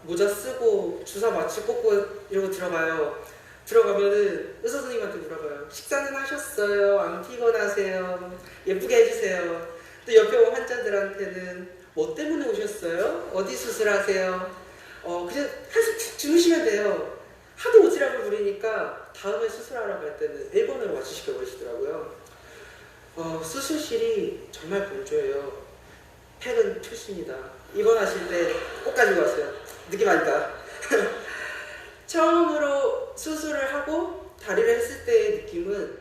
모자 쓰고 주사 마취 꽂고 이러고 들어가요. 들어가면은 의사 선생님한테 물어봐요. 식사는 하셨어요? 안 피곤하세요? 예쁘게 해주세요. 또 옆에 온 환자들한테는 뭐 때문에 오셨어요? 어디 수술하세요? 그냥 한숨 푹 주무시면 돼요. 하도 오지랖을 부리니까 다음에 수술하러 갈 때는 1번으로 마취시켜 버리시더라고요. 수술실이 정말 건조해요. 팩은 필수입니다. 입원하실 때 꼭 가지고 가세요. 느낌 아니까. 처음으로 수술을 하고 다리를 했을 때의 느낌은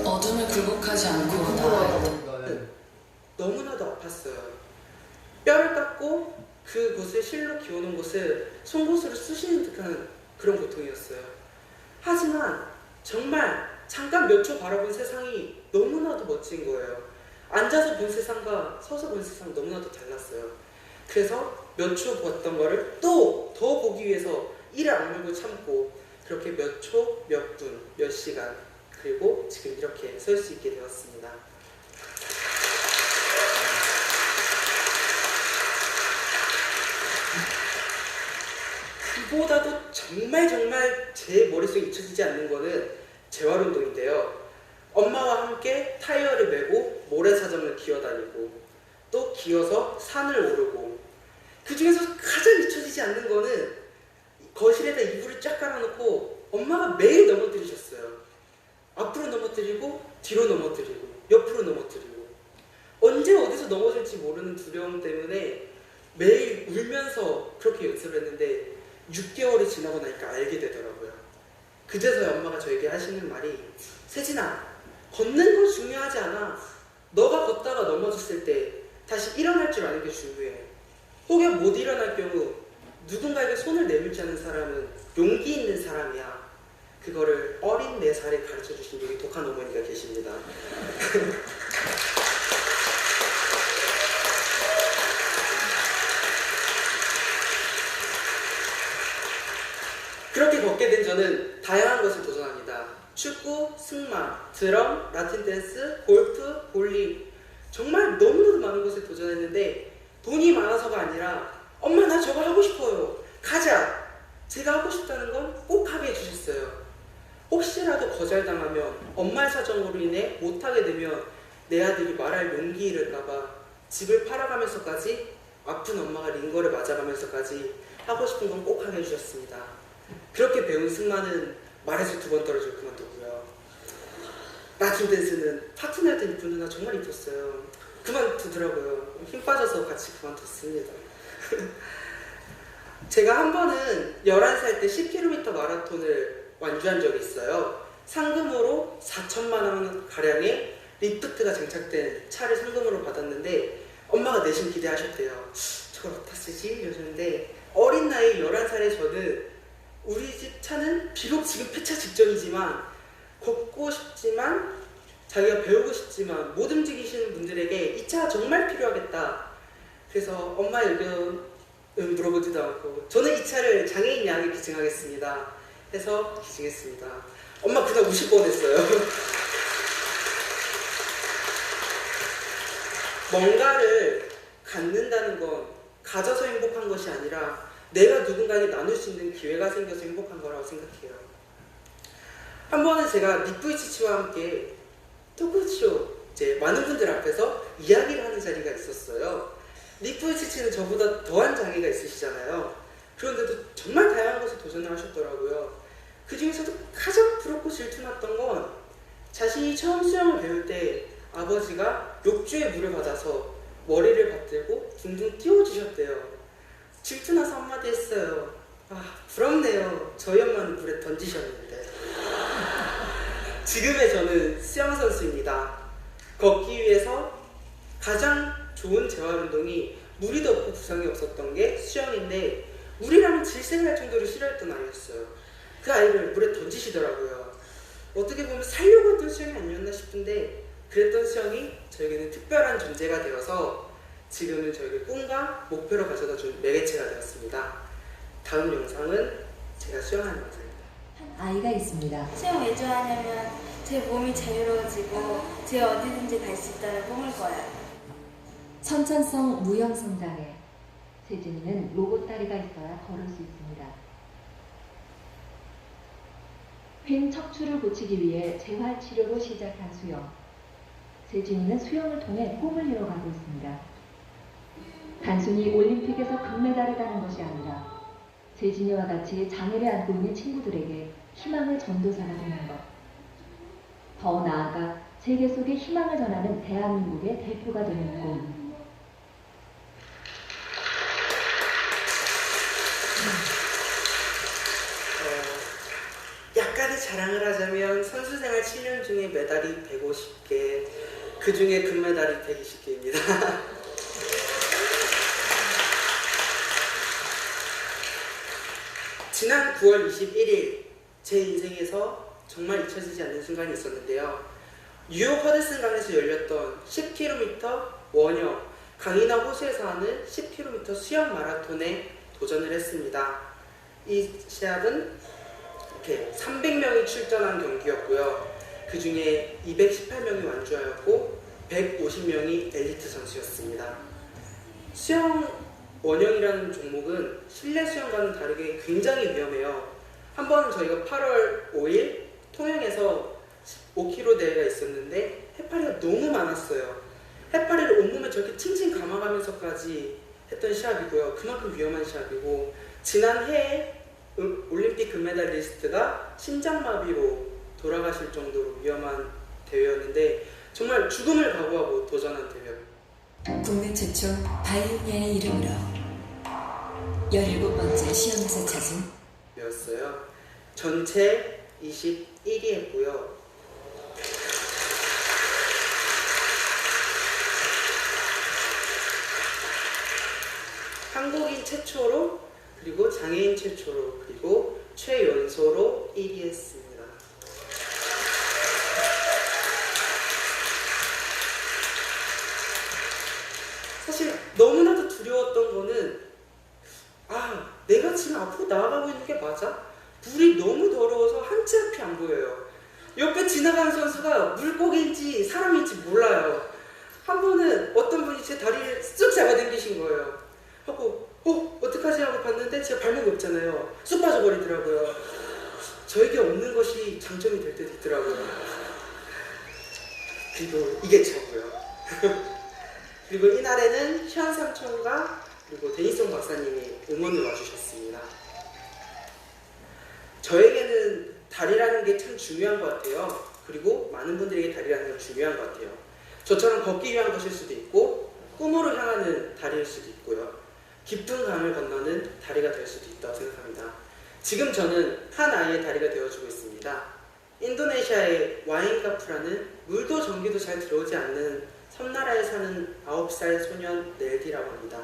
어둠을 굴복하지 않고 나아요. 너무나도 아팠어요. 뼈를 깎고 그곳을 실로 기워놓은 곳을 송곳으로 쑤시는 듯한 그런 고통이었어요. 하지만 정말 잠깐 몇 초 바라본 세상이 너무나도 멋진 거예요. 앉아서 본 세상과 서서 본 세상 너무나도 달랐어요. 그래서 몇 초 봤던 거를 또 더 보기 위해서 이를 악물고 참고 그렇게 몇 초, 몇 분, 몇 시간 그리고 지금 이렇게 설 수 있게 되었습니다. 그보다도 정말 제 머릿속에 잊혀지지 않는 거는 재활운동인데요. 엄마와 함께 타이어를 메고 모래사장을 기어다니고 또 기어서 산을 오르고 그 중에서 가장 잊혀지지 않는 거는 거실에다 이불을 쫙 깔아놓고 엄마가 매일 넘어뜨리셨어요. 앞으로 넘어뜨리고 뒤로 넘어뜨리고 옆으로 넘어뜨리고 언제 어디서 넘어질지 모르는 두려움 때문에 매일 울면서 그렇게 연습을 했는데 6개월이 지나고 나니까 알게 되더라고요. 그제서야 엄마가 저에게 하시는 말이 세진아, 걷는 거 중요하지 않아. 너가 걷다가 넘어졌을 때 다시 일어날 줄 아는 게 중요해. 혹여 못 일어날 경우 누군가에게 손을 내밀지 않는 사람은 용기 있는 사람이야. 그거를 어린 4살에 가르쳐주신 여기 독한 어머니가 계십니다. 그렇게 걷게 된 저는 다양한 것을 도전합니다. 축구, 승마, 드럼, 라틴 댄스, 골프, 볼링 정말 너무나도 많은 것을 도전했는데 돈이 많아서가 아니라 엄마 나 저거 하고 싶어요. 가자. 제가 하고 싶다는 건 꼭 하게 해주셨어요. 혹시라도 거절당하면 엄마의 사정으로 인해 못하게 되면 내 아들이 말할 용기 잃을까봐 집을 팔아가면서까지 아픈 엄마가 링거를 맞아가면서까지 하고 싶은 건 꼭 하게 해주셨습니다. 그렇게 배운 승마는 말에서 2번 떨어지고 그만두고요. 나중 댄스는 파트너였던 이쁜 누나 정말 이뻤어요. 그만두더라고요. 힘 빠져서 같이 그만뒀습니다. 제가 한 번은 11살 때 10km 마라톤을 완주한 적이 있어요. 상금으로 4천만 원 가량의 리프트가 장착된 차를 상금으로 받았는데 엄마가 내심 기대하셨대요. 저걸 어디다 쓰지? 이러셨는데 어린 나이 11살의 저는 우리 집 차는 비록 지금 폐차 직전이지만 걷고 싶지만 자기가 배우고 싶지만 못 움직이시는 분들에게 이 차가 정말 필요하겠다. 그래서 엄마의 의견은 물어보지도 않고 저는 이 차를 장애인 양에 기증하겠습니다 해서 기증했습니다. 엄마 그날 우실 뻔했어요. 뭔가를 갖는다는 건 가져서 행복한 것이 아니라 내가 누군가에게 나눌 수 있는 기회가 생겨서 행복한 거라고 생각해요. 한 번은 제가 니프이치치와 함께 토크쇼 이제 많은 분들 앞에서 이야기를 하는 자리가 있었어요. 니프이치치는 저보다 더한 장애가 있으시잖아요. 그런데도 정말 다양한 것에 도전을 하셨더라고요. 그 중에서도 가장 부럽고 질투났던 건 자신이 처음 수영을 배울 때 아버지가 욕조에 물을 받아서 머리를 받들고 둥둥 띄워주셨대요. 질투나서 한마디 했어요. 아, 부럽네요. 저희 엄마는 물에 던지셨는데. 지금의 저는 수영선수입니다. 걷기 위해서 가장 좋은 재활운동이 물이 없고 부상이 없었던 게 수영인데 물이라면 질색을 할 정도로 싫어했던 아이였어요. 그 아이를 물에 던지시더라고요. 어떻게 보면 살려고 했던 수영이 아니었나 싶은데 그랬던 수영이 저에게는 특별한 존재가 되어서 지금은 저에게 꿈과 목표를 가져다준 매개체가 되었습니다. 다음 영상은 제가 수영하는 영상입니다. 아이가 있습니다. 수영 왜 좋아하냐면 제 몸이 자유로워지고 제 어디든지 갈 수 있다는 꿈을 꿔요. 선천성 무형성 장애. 세진이는 로봇 다리가 있어야 걸을 수 있습니다. 휜 척추를 고치기 위해 재활 치료로 시작한 수영. 세진이는 수영을 통해 꿈을 이뤄가고 있습니다. 단순히 올림픽에서 금메달을 따는 것이 아니라 세진이와 같이 장애를 안고 있는 친구들에게 희망의 전도사가 되는 것. 더 나아가 세계 속에 희망을 전하는 대한민국의 대표가 되는 꿈. 약간의 자랑을 하자면 선수 생활 7년 중에 메달이 150개, 그 중에 금메달이 120개입니다. 지난 9월 21일 제 인생에서 정말 잊혀지지 않는 순간이 있었는데요. 뉴욕 허드슨강에서 열렸던 10km 원형 강이나 호수에서 하는 10km 수영 마라톤에 도전을 했습니다. 이 시합은 이렇게 300명이 출전한 경기였고요. 그 중에 218명이 완주하였고 150명이 엘리트 선수였습니다. 수영 원형이라는 종목은 실내 수영과는 다르게 굉장히 위험해요. 한 번은 저희가 8월 5일 통영에서 5km 대회가 있었는데 해파리가 너무 많았어요. 해파리를 온몸에 저렇게 칭칭 감아가면서까지 했던 시합이고요. 그만큼 위험한 시합이고 지난해에 올림픽 금메달리스트가 심장마비로 돌아가실 정도로 위험한 대회였는데 정말 죽음을 각오하고 도전한 대회였어요. 국내 최초 바이오니아의 이름으로 17번째 시험에서 찾은 였어요. 전체 21위 했고요. 한국인 최초로 그리고 장애인 최초로 그리고 최연소로 1위 했습니다. 사실 너무나도 두려웠던 거는 내가 지금 앞으로 나아가고 있는 게 맞아? 물이 너무 더러워서 한 치 앞이 안 보여요. 옆에 지나가는 선수가 물고기인지 사람인지 몰라요. 한 번은 어떤 분이 제 다리를 쓱 잡아당기신 거예요. 하고 어떡하지 하고 봤는데 제 발목이 없잖아요. 쑥 빠져버리더라고요. 저에게 없는 것이 장점이 될 때도 있더라고요. 그리고 이게 저고요. 그리고 이날에는 시안 삼촌과 그리고 데니송 박사님이 응원을 와주셨습니다. 저에게는 다리라는 게 참 중요한 것 같아요. 그리고 많은 분들에게 다리라는 건 중요한 것 같아요. 저처럼 걷기 위한 것일 수도 있고 꿈으로 향하는 다리일 수도 있고요. 깊은 강을 건너는 다리가 될 수도 있다고 생각합니다. 지금 저는 한 아이의 다리가 되어주고 있습니다. 인도네시아의 와인가프라는 물도 전기도 잘 들어오지 않는 섬나라에 사는 9살 소년 넬디라고 합니다.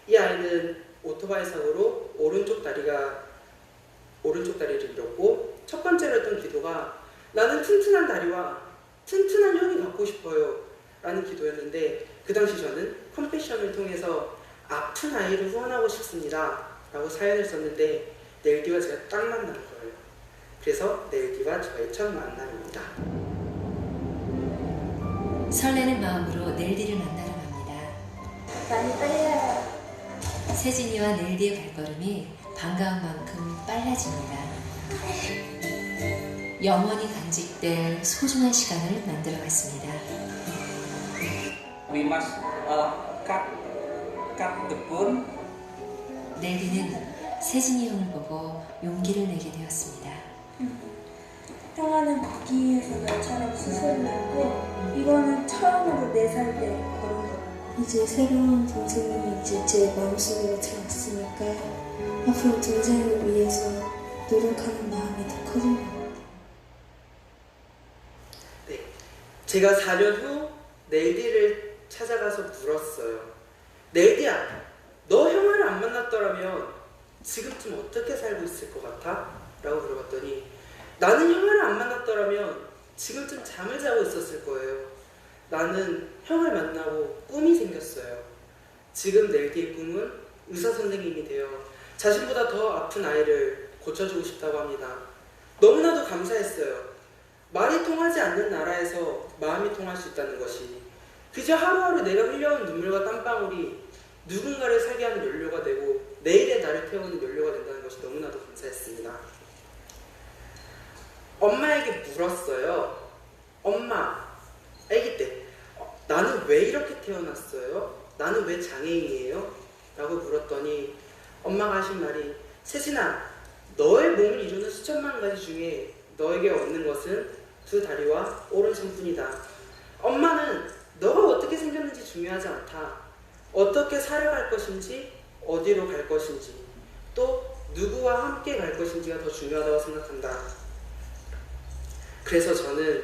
이 아이는 오토바이 사고로 오른쪽 다리를 잃었고 첫 번째로 했던 기도가 나는 튼튼한 다리와 튼튼한 형이 갖고 싶어요 라는 기도였는데 그 당시 저는 컴패션을 통해서 아픈 아이를 후원하고 싶습니다 라고 사연을 썼는데 넬디와 제가 딱 만난 거예요. 그래서 넬디와 저의 첫 만남입니다. 설레는 마음으로 넬디를 만나러 갑니다. 많이 떨려요. 세진이와 넬디의 발걸음이 반가운 만큼 빨라집니다. 영원히 간직될 소중한 시간을 만들어 갔습니다. We must cut the bone. 넬디는 세진이 형을 보고 용기를 내게 되었습니다. 형아는 걷기 위해서 나처럼 수술을 했고 이거는 처음으로 4살 때 걸은 거예요. 이제 새로운 동생이 이제 제 마음속에 들어왔으니까 앞으로 동생을 위해서 노력하는 마음이 더 커진 것 같아요. 네, 제가 4년 후 넬디를 찾아가서 물었어요. 넬디야, 너 형아를 안 만났더라면 지금쯤 어떻게 살고 있을 것 같아? 라고 물어봤더니 나는 형아를 안 만났더라면 지금쯤 잠을 자고 있었을 거예요. 나는 형을 만나고 꿈이 생겼어요. 지금 넬디의 꿈은 의사 선생님이 되어 자신보다 더 아픈 아이를 고쳐주고 싶다고 합니다. 너무나도 감사했어요. 말이 통하지 않는 나라에서 마음이 통할 수 있다는 것이 그저 하루하루 내가 흘려온 눈물과 땀방울이 누군가를 살게 하는 연료가 되고 내일의 나를 태우는 연료가 된다는 것이 너무나도 감사했습니다. 엄마에게 물었어요. 엄마, 아기 때 나는 왜 이렇게 태어났어요? 나는 왜 장애인이에요? 라고 물었더니 엄마가 하신 말이 세진아, 너의 몸을 이루는 수천만 가지 중에 너에게 얻는 것은 2 다리와 오른손뿐이다. 엄마는 너가 어떻게 생겼는지 중요하지 않다. 어떻게 살아갈 것인지, 어디로 갈 것인지, 또 누구와 함께 갈 것인지가 더 중요하다고 생각한다. 그래서 저는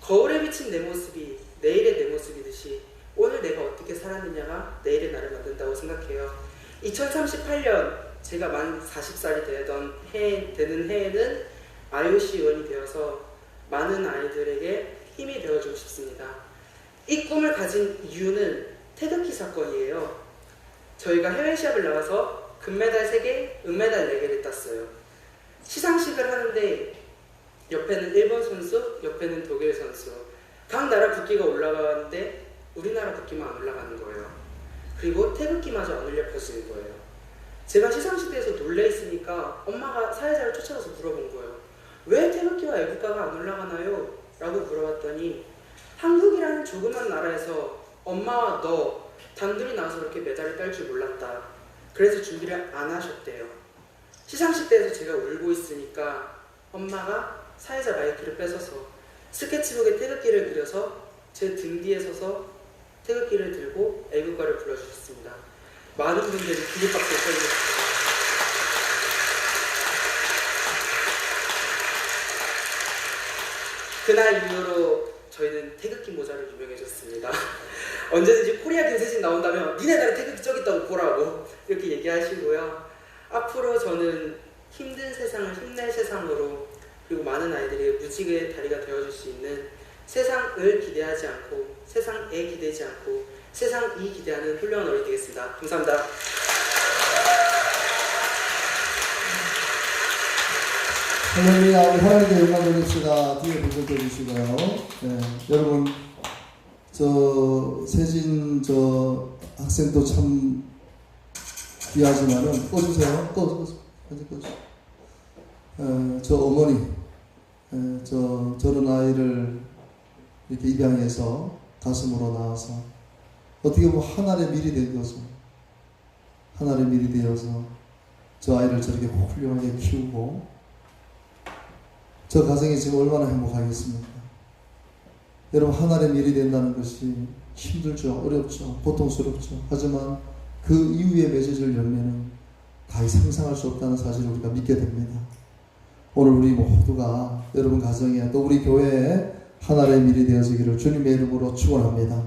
거울에 비친 내 모습이 내일의 내 모습이듯이 오늘 내가 어떻게 살았느냐가 내일의 나를 만든다고 생각해요. 2038년 제가 만 40살이 되는 해에는 IOC 의원이 되어서 많은 아이들에게 힘이 되어주고 싶습니다. 이 꿈을 가진 이유는 태극기 사건이에요. 저희가 해외 시합을 나가서 금메달 3개, 은메달 4개를 땄어요. 시상식을 하는데 옆에는 일본 선수, 옆에는 독일 선수. 각 나라 국기가 올라가는데 우리나라 국기만 안 올라가는 거예요. 그리고 태극기마저 안 올려 펴지는 거예요. 제가 시상식에서 놀래 있으니까 엄마가 사회자를 쫓아가서 물어본 거예요. 왜 태극기와 애국가가 안 올라가나요? 라고 물어봤더니 한국이라는 조그만 나라에서 엄마와 너 단둘이 나와서 그렇게 메달을 딸 줄 몰랐다. 그래서 준비를 안 하셨대요. 시상식 때에서 제가 울고 있으니까 엄마가 사회자 마이크를 뺏어서 스케치북에 태극기를 그려서 제 등 뒤에 서서 태극기를 들고 애국가를 불러주셨습니다. 많은 분들이 기립박수를 쳐주셨습니다. 그날 이후로 저희는 태극기 모자를 유명해졌습니다. 언제든지 코리아 김세진 나온다면 니네 나라 태극기 저기 있다고 보라고 이렇게 얘기하시고요. 앞으로 저는 힘든 세상을 힘낼 세상으로 그리고 많은 아이들이 무지개의 다리가 되어줄 수 있는 세상을 기대하지 않고 세상에 기대지 않고 세상이 기대하는 훌륭한 어린이 되겠습니다. 감사합니다. 할렐루야. 우리 하나님께 영광 돌립시다. 뒤에 분들 돌리시고요. 네, 여러분 저 세진 저 학생도 참 귀하지만은 꺼주세요. 꺼주세요. 저 어머니, 저런 아이를 이렇게 입양해서 가슴으로 낳아서 어떻게 보면 하나의 밀이 된 거죠. 하나의 밀이 되어서 저 아이를 저렇게 훌륭하게 키우고 저 가정이 지금 얼마나 행복하겠습니까? 여러분, 하나의 밀이 된다는 것이 힘들죠. 어렵죠. 고통스럽죠. 하지만 그 이후에 맺어질 열매는 가히 상상할 수 없다는 사실을 우리가 믿게 됩니다. 오늘 우리 모두가 여러분 가정에 또 우리 교회에 하나의 밀이 되어지기를 주님의 이름으로 축원합니다.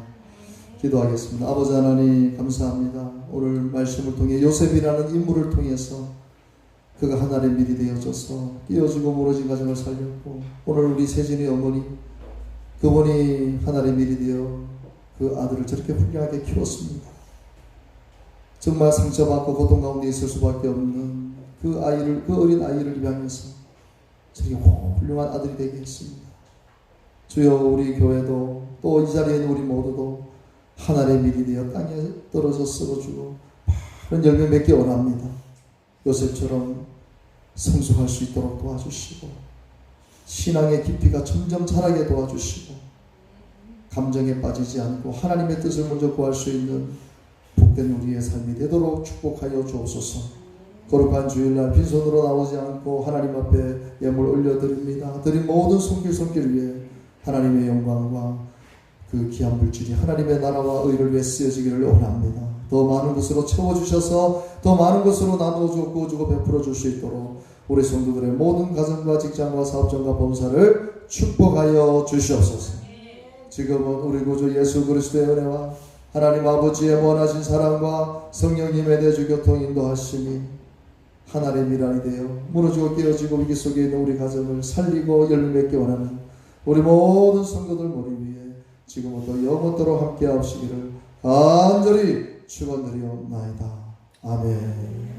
기도하겠습니다. 아버지 하나님 감사합니다. 오늘 말씀을 통해 요셉이라는 인물을 통해서 그가 하나의 밀이 되어져서 끼어지고 무너진 가정을 살렸고, 오늘 우리 세진의 어머니 그분이 하나의 밀이 되어 그 아들을 저렇게 훌륭하게 키웠습니다. 정말 상처받고 고통 가운데 있을 수밖에 없는 그 아이를, 그 어린 아이를 입양해서 저렇게 훌륭한 아들이 되게 했습니다. 주여, 우리 교회도 또 이 자리에 있는 우리 모두도 하나의 밀이 되어 땅에 떨어져 썩어주고 바른 열매 맺기 원합니다. 요셉처럼 성숙할 수 있도록 도와주시고, 신앙의 깊이가 점점 자라게 도와주시고, 감정에 빠지지 않고 하나님의 뜻을 먼저 구할 수 있는 복된 우리의 삶이 되도록 축복하여 주옵소서. 거룩한 주일날 빈손으로 나오지 않고 하나님 앞에 예물 올려드립니다. 드린 모든 손길 위에 하나님의 영광과 그 귀한 물질이 하나님의 나라와 의를 위해 쓰여지기를 원합니다. 더 많은 것으로 채워주셔서 더 많은 것으로 나누어주고 베풀어 줄 수 있도록 우리 성도들의 모든 가정과 직장과 사업장과 범사를 축복하여 주시옵소서. 지금은 우리 구주 예수 그리스도의 은혜와 하나님 아버지의 원하신 사랑과 성령님의 내주 교통 인도하심이 하나의 미랄이 되어 무너지고 깨어지고 위기 속에 있는 우리 가정을 살리고 열매 맺게 원하는 우리 모든 성도들 머리 위에 지금부터 영원토록 함께 하시기를 간절히 축원드리옵나이다. 아멘.